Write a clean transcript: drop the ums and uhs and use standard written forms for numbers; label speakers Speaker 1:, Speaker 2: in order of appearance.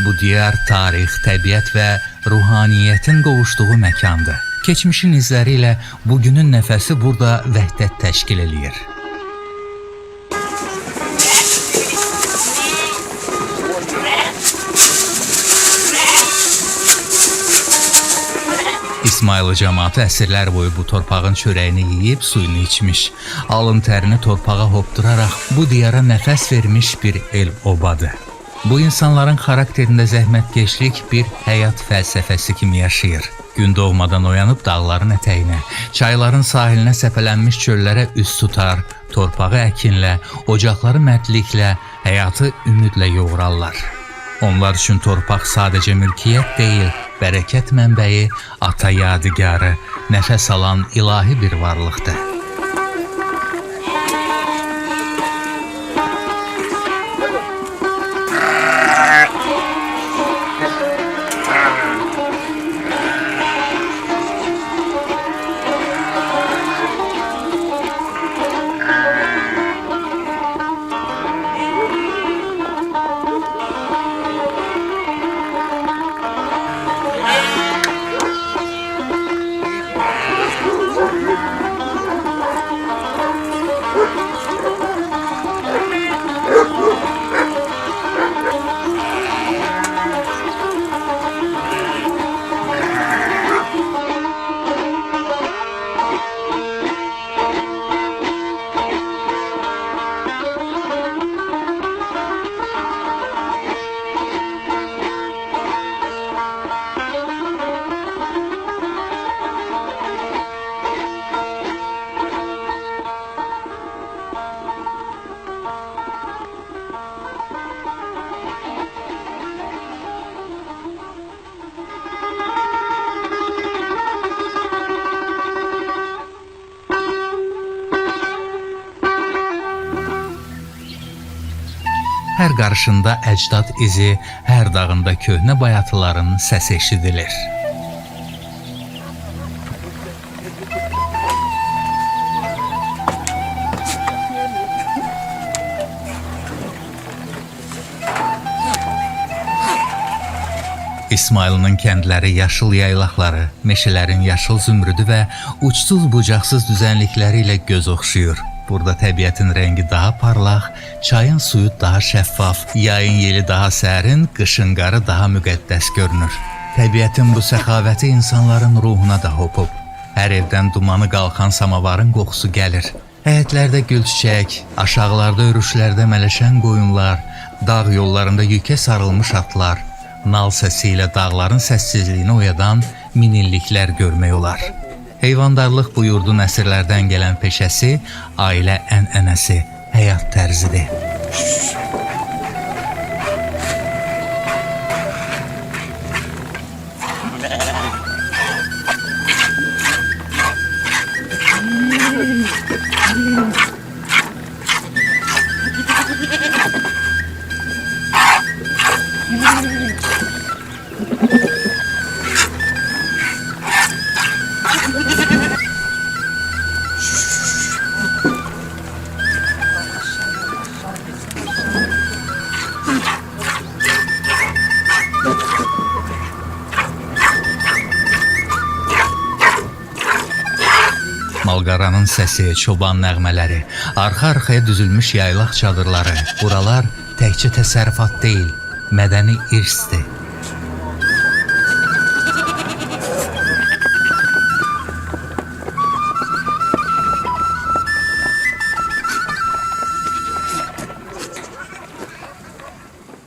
Speaker 1: Bu diyar tarix, təbiət və ruhaniyyətin qovuşduğu məkandır. Keçmişin izləri ilə bugünün nəfəsi burada vəhdət təşkil eləyir. İsmayılı cəmaatı əsrlər boyu bu torpağın çörəyini yeyib, suyunu içmiş, alın tərini torpağa hopduraraq bu diyara nəfəs vermiş bir el-obadır. Bu insanların xarakterində zəhmətkeşlik bir həyat fəlsəfəsi kimi yaşayır. Gün doğmadan oyanıb dağların ətəyinə, çayların sahilinə səpələnmiş çöllərə üst tutar, torpağı əkinlə, ocaqları mərdliklə, həyatı ümidlə yoğurarlar. Onlar üçün torpaq sadəcə mülkiyyət deyil, bərəkət mənbəyi, ata yadigarı, nəfəs alan ilahi bir varlıqdır. Hər qarışında əcdad izi, hər dağında köhnə bayatıların səsi eşidilir. İsmayılının kəndləri yaşıl yaylaqları, meşələrin yaşıl zümrüdü və uçsuz-bucaqsız düzənlikləri ilə göz oxşuyur. Burada təbiətin rəngi daha parlaq, çayın suyu daha şəffaf, yayın yeli daha sərin, qışın qarı daha müqəddəs görünür. Təbiətin bu səxavəti insanların ruhuna da hopub. Hər evdən dumanı qalxan samavarın qoxusu gəlir. Həyətlərdə gül çiçək, aşağılarda örüşlərdə mələşən qoyunlar, dağ yollarında yükə sarılmış atlar, nal səsi ilə dağların səssizliyini oyadan minilliklər görmək olar. Heyvandarlıq bu yurdun əsrlərdən gələn peşəsi, ailə ənənəsi, həyat tərzidir. Malqaranın səsi, çoban nəğmələri, arxa-arxaya düzülmüş yaylaq çadırları, buralar təkcə təsərrüfat deyil, mədəni irsdir.